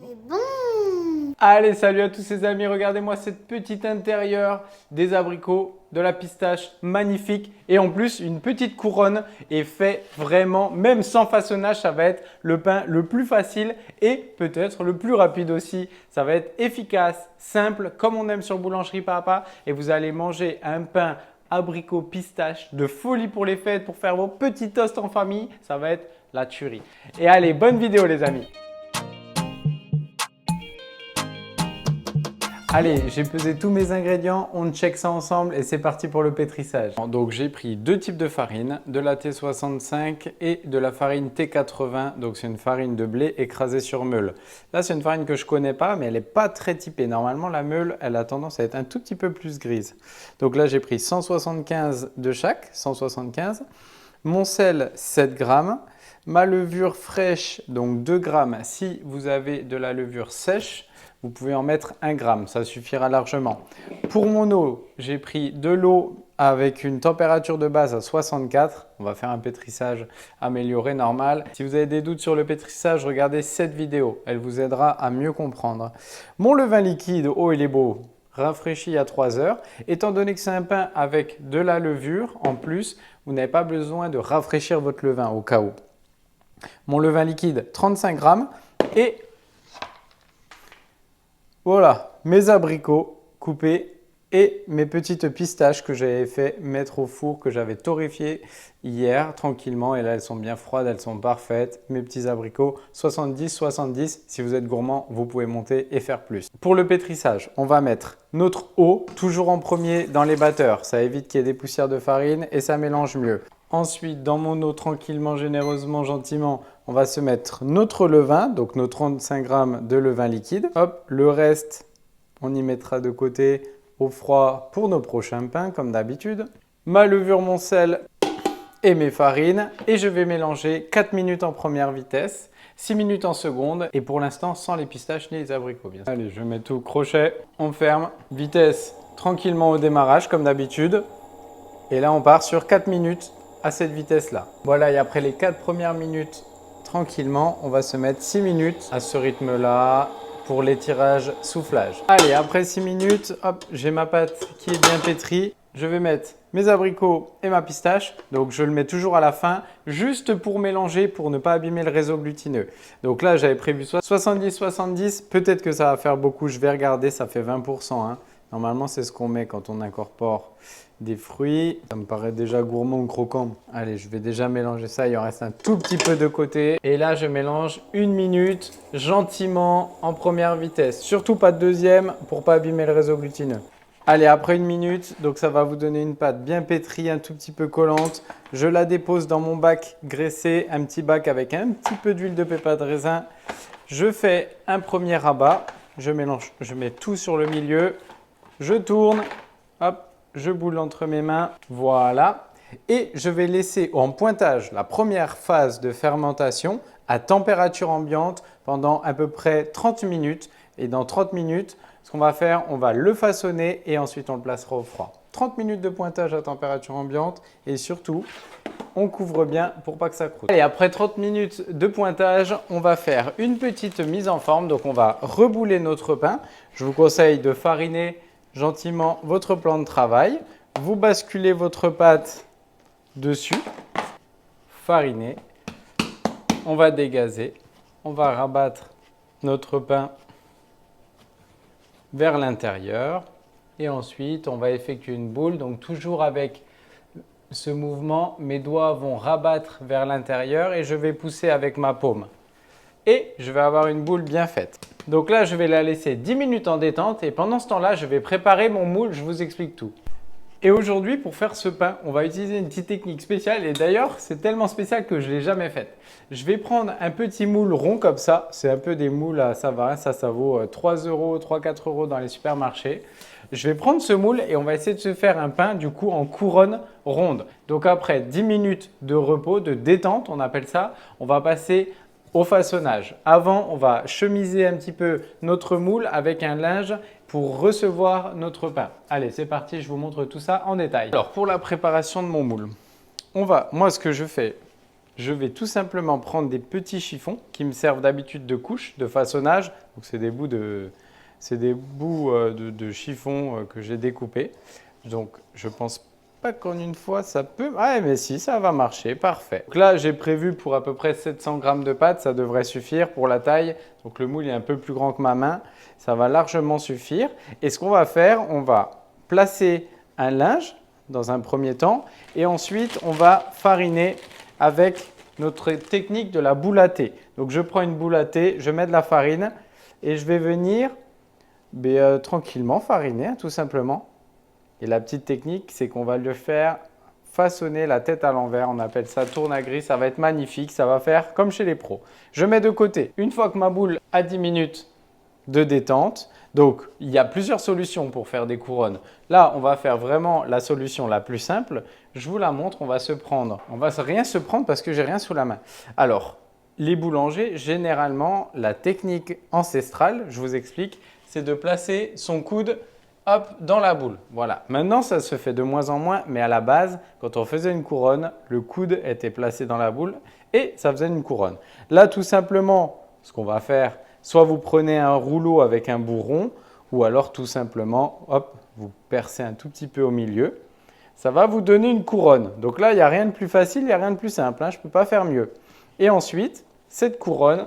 C'est bon. Allez, salut à tous ces amis, regardez-moi cette petite intérieur, des abricots, de la pistache, magnifique et en plus une petite couronne et fait vraiment, même sans façonnage, ça va être le pain le plus facile et peut-être le plus rapide aussi. Ça va être efficace, simple, comme on aime sur Boulangerie Papa et vous allez manger un pain abricot pistache de folie pour les fêtes, pour faire vos petits toasts en famille, ça va être la tuerie. Et allez, bonne vidéo les amis. Allez, j'ai pesé tous mes ingrédients, on check ça ensemble et c'est parti pour le pétrissage. Donc j'ai pris deux types de farine, de la T65 et de la farine T80. Donc c'est une farine de blé écrasée sur meule. Là c'est une farine que je ne connais pas mais elle n'est pas très typée. Normalement la meule elle a tendance à être un tout petit peu plus grise. Donc là j'ai pris 175 de chaque, 175. Mon sel 7 grammes. Ma levure fraîche donc 2 grammes. Si vous avez de la levure sèche, vous pouvez en mettre 1 gramme, ça suffira largement. Pour mon eau, j'ai pris de l'eau avec une température de base à 64. On va faire un pétrissage amélioré normal. Si vous avez des doutes sur le pétrissage, regardez cette vidéo. Elle vous aidera à mieux comprendre. Mon levain liquide, oh il est beau, rafraîchi à 3 heures. Étant donné que c'est un pain avec de la levure, en plus, vous n'avez pas besoin de rafraîchir votre levain au cas où. Mon levain liquide, 35 grammes et voilà, mes abricots coupés et mes petites pistaches que j'avais fait mettre au four, que j'avais torréfiées hier tranquillement. Et là, elles sont bien froides, elles sont parfaites. Mes petits abricots, 70-70. Si vous êtes gourmand, vous pouvez monter et faire plus. Pour le pétrissage, on va mettre notre eau, toujours en premier dans les batteurs. Ça évite qu'il y ait des poussières de farine et ça mélange mieux. Ensuite, dans mon eau, tranquillement, généreusement, gentiment, on va se mettre notre levain, donc nos 35 grammes de levain liquide. Hop, le reste, on y mettra de côté au froid pour nos prochains pains, comme d'habitude. Ma levure, mon sel et mes farines. Et je vais mélanger 4 minutes en première vitesse, 6 minutes en seconde. Et pour l'instant, sans les pistaches ni les abricots, bien sûr. Allez, je mets tout crochet, on ferme. Vitesse tranquillement au démarrage, comme d'habitude. Et là, on part sur 4 minutes à cette vitesse-là. Voilà, et après les 4 premières minutes, tranquillement, on va se mettre 6 minutes à ce rythme-là pour l'étirage soufflage. Allez, après 6 minutes, hop, j'ai ma pâte qui est bien pétrie. Je vais mettre mes abricots et ma pistache. Donc, je le mets toujours à la fin, juste pour mélanger, pour ne pas abîmer le réseau glutineux. Donc là, j'avais prévu 70-70. Peut-être que ça va faire beaucoup. Je vais regarder, ça fait 20%. Hein. Normalement, c'est ce qu'on met quand on incorpore des fruits. Ça me paraît déjà gourmand ou croquant. Allez, je vais déjà mélanger ça. Il en reste un tout petit peu de côté. Et là, je mélange 1 minute gentiment en première vitesse. Surtout pas de deuxième pour pas abîmer le réseau glutineux. Allez, après 1 minute, donc ça va vous donner une pâte bien pétrie, un tout petit peu collante. Je la dépose dans mon bac graissé, un petit bac avec un petit peu d'huile de pépins de raisin. Je fais un premier rabat. Je mélange, je mets tout sur le milieu. Je tourne, hop, je boule entre mes mains, voilà. Et je vais laisser en pointage la première phase de fermentation à température ambiante pendant à peu près 30 minutes. Et dans 30 minutes, ce qu'on va faire, on va le façonner et ensuite on le placera au froid. 30 minutes de pointage à température ambiante et surtout, on couvre bien pour pas que ça croûte. Et après 30 minutes de pointage, on va faire une petite mise en forme. Donc on va rebouler notre pain. Je vous conseille de fariner gentiment votre plan de travail. Vous basculez votre pâte dessus, fariner. On va dégazer. On va rabattre notre pain vers l'intérieur. Et ensuite, on va effectuer une boule. Donc toujours avec ce mouvement, mes doigts vont rabattre vers l'intérieur et je vais pousser avec ma paume. Et je vais avoir une boule bien faite. Donc là, je vais la laisser 10 minutes en détente et pendant ce temps-là, je vais préparer mon moule, je vous explique tout. Et aujourd'hui, pour faire ce pain, on va utiliser une petite technique spéciale et d'ailleurs, c'est tellement spécial que je ne l'ai jamais faite. Je vais prendre un petit moule rond comme ça, c'est un peu des moules à ça va, ça vaut 3 euros, 3-4 euros dans les supermarchés. Je vais prendre ce moule et on va essayer de se faire un pain du coup en couronne ronde. Donc après 10 minutes de repos, de détente, on appelle ça, on va passer au façonnage. Avant, on va chemiser un petit peu notre moule avec un linge pour recevoir notre pain. Allez, c'est parti, je vous montre tout ça en détail. Alors, pour la préparation de mon moule, moi, ce que je fais, je vais tout simplement prendre des petits chiffons qui me servent d'habitude de couche, de façonnage. Donc c'est des bouts de chiffon que j'ai découpés. Donc je pense pas qu'en une fois ça peut… Ah mais si, ça va marcher, parfait. Donc là j'ai prévu pour à peu près 700 g de pâte, ça devrait suffire pour la taille. Donc le moule est un peu plus grand que ma main, ça va largement suffire. Et ce qu'on va faire, on va placer un linge dans un premier temps et ensuite on va fariner avec notre technique de la boule à thé. Donc je prends une boule à thé, je mets de la farine et je vais venir tranquillement fariner tout simplement. Et la petite technique, c'est qu'on va le faire façonner la tête à l'envers. On appelle ça tourne à gris. Ça va être magnifique. Ça va faire comme chez les pros. Je mets de côté. Une fois que ma boule a 10 minutes de détente, donc il y a plusieurs solutions pour faire des couronnes. Là, on va faire vraiment la solution la plus simple. Je vous la montre. On va rien se prendre parce que j'ai rien sous la main. Alors, les boulangers, généralement, la technique ancestrale, je vous explique, c'est de placer son coude hop, dans la boule. Voilà. Maintenant, ça se fait de moins en moins, mais à la base, quand on faisait une couronne, le coude était placé dans la boule et ça faisait une couronne. Là, tout simplement, ce qu'on va faire, soit vous prenez un rouleau avec un bourron ou alors tout simplement, hop, vous percez un tout petit peu au milieu. Ça va vous donner une couronne. Donc là, il n'y a rien de plus facile, il n'y a rien de plus simple. Je ne peux pas faire mieux. Et ensuite, cette couronne,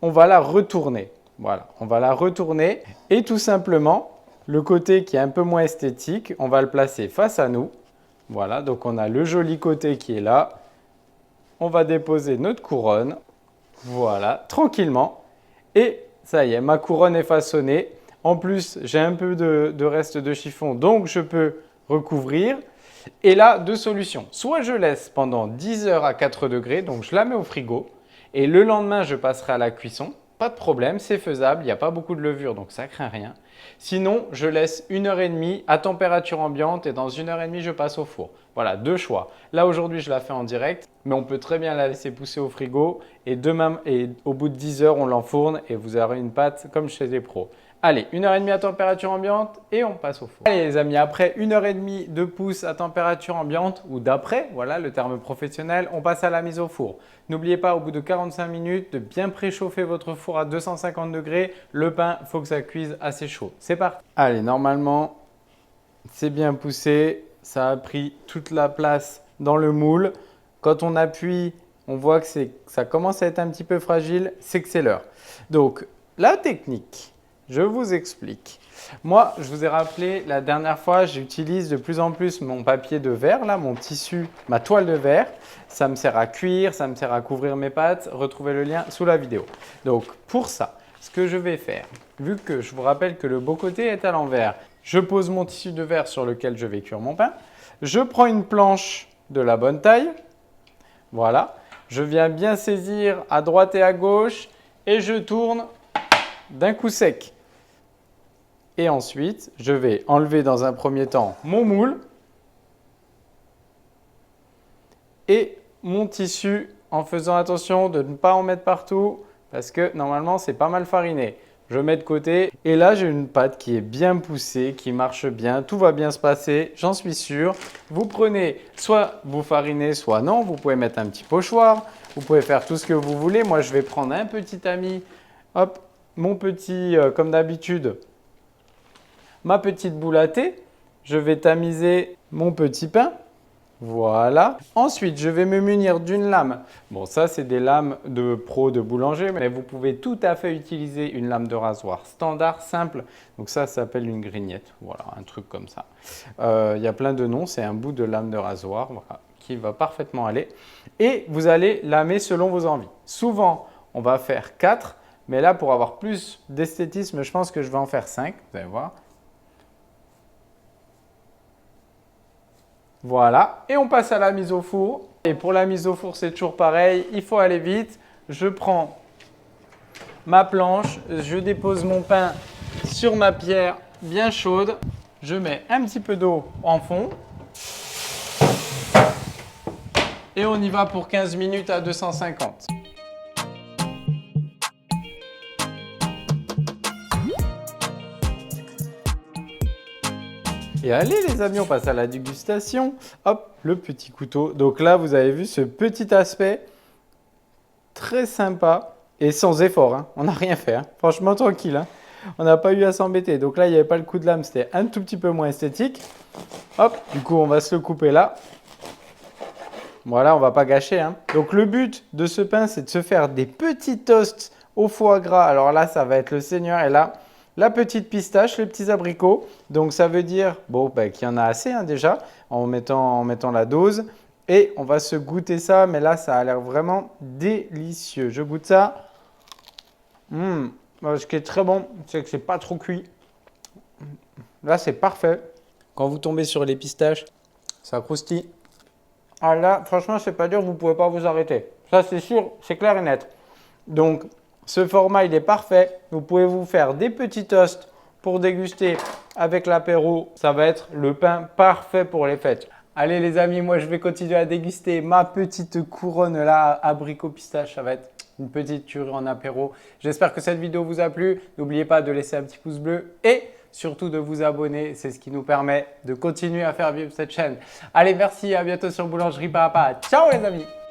on va la retourner. Voilà, on va la retourner et tout simplement, le côté qui est un peu moins esthétique, on va le placer face à nous. Voilà, donc on a le joli côté qui est là. On va déposer notre couronne. Voilà, tranquillement. Et ça y est, ma couronne est façonnée. En plus, j'ai un peu de reste de chiffon, donc je peux recouvrir. Et là, deux solutions. Soit je laisse pendant 10 heures à 4 degrés, donc je la mets au frigo. Et le lendemain, je passerai à la cuisson. Pas de problème, c'est faisable, il n'y a pas beaucoup de levure, donc ça ne craint rien. Sinon, je laisse 1h30 à température ambiante et dans 1h30, je passe au four. Voilà, deux choix. Là, aujourd'hui, je la fais en direct, mais on peut très bien la laisser pousser au frigo et demain, au bout de 10 heures, on l'enfourne et vous aurez une pâte comme chez les pros. Allez, 1h30 à température ambiante et on passe au four. Allez les amis, après 1h30 de pousse à température ambiante ou d'après, voilà le terme professionnel, on passe à la mise au four. N'oubliez pas au bout de 45 minutes de bien préchauffer votre four à 250 degrés. Le pain, il faut que ça cuise assez chaud. C'est parti. Allez, normalement, c'est bien poussé. Ça a pris toute la place dans le moule. Quand on appuie, on voit que ça commence à être un petit peu fragile, c'est que c'est l'heure. Donc, la technique. Je vous explique. Moi, je vous ai rappelé la dernière fois, j'utilise de plus en plus mon papier de verre, là, mon tissu, ma toile de verre. Ça me sert à cuire, ça me sert à couvrir mes pâtes. Retrouvez le lien sous la vidéo. Donc, pour ça, ce que je vais faire, vu que je vous rappelle que le beau côté est à l'envers, je pose mon tissu de verre sur lequel je vais cuire mon pain. Je prends une planche de la bonne taille. Voilà. Je viens bien saisir à droite et à gauche et je tourne d'un coup sec. Et ensuite, je vais enlever dans un premier temps mon moule et mon tissu en faisant attention de ne pas en mettre partout parce que normalement, c'est pas mal fariné. Je mets de côté et là, j'ai une pâte qui est bien poussée, qui marche bien. Tout va bien se passer, j'en suis sûr. Vous prenez, soit vous farinez, soit non. Vous pouvez mettre un petit pochoir. Vous pouvez faire tout ce que vous voulez. Moi, je vais prendre un petit tamis. Hop, mon petit, comme d'habitude, ma petite boule à thé. Je vais tamiser mon petit pain. Voilà. Ensuite, je vais me munir d'une lame. Bon, ça, c'est des lames de pro de boulanger, mais vous pouvez tout à fait utiliser une lame de rasoir standard, simple. Donc ça s'appelle une grignette. Voilà, un truc comme ça. Il y a plein de noms. C'est un bout de lame de rasoir, voilà, qui va parfaitement aller. Et vous allez lamer selon vos envies. Souvent, on va faire 4, mais là, pour avoir plus d'esthétisme, je pense que je vais en faire 5. Vous allez voir. Voilà, et on passe à la mise au four. Et pour la mise au four, c'est toujours pareil, il faut aller vite. Je prends ma planche, je dépose mon pain sur ma pierre bien chaude. Je mets un petit peu d'eau en fond. Et on y va pour 15 minutes à 250. Et allez les amis, on passe à la dégustation. Hop, le petit couteau. Donc là, vous avez vu ce petit aspect très sympa et sans effort, hein. On n'a rien fait, hein. Franchement tranquille, hein. On n'a pas eu à s'embêter. Donc là, il n'y avait pas le coup de lame, c'était un tout petit peu moins esthétique. Hop, du coup, on va se le couper là. Voilà, on va pas gâcher, hein. Donc le but de ce pain, c'est de se faire des petits toasts au foie gras. Alors là, ça va être le Seigneur. Et là, la petite pistache, les petits abricots. Donc ça veut dire bon, bah, qu'il y en a assez, hein, déjà en mettant la dose. Et on va se goûter ça. Mais là, ça a l'air vraiment délicieux. Je goûte ça. Ce qui est très bon, c'est que c'est pas trop cuit. Là, c'est parfait. Quand vous tombez sur les pistaches, ça croustille. Ah là, franchement, c'est pas dur, vous pouvez pas vous arrêter. Ça, c'est sûr, c'est clair et net. Donc, ce format, il est parfait. Vous pouvez vous faire des petits toasts pour déguster avec l'apéro. Ça va être le pain parfait pour les fêtes. Allez les amis, moi je vais continuer à déguster ma petite couronne là, abricot pistache. Ça va être une petite tuerie en apéro. J'espère que cette vidéo vous a plu. N'oubliez pas de laisser un petit pouce bleu et surtout de vous abonner. C'est ce qui nous permet de continuer à faire vivre cette chaîne. Allez, merci, à bientôt sur Boulangerie Papa. Ciao les amis!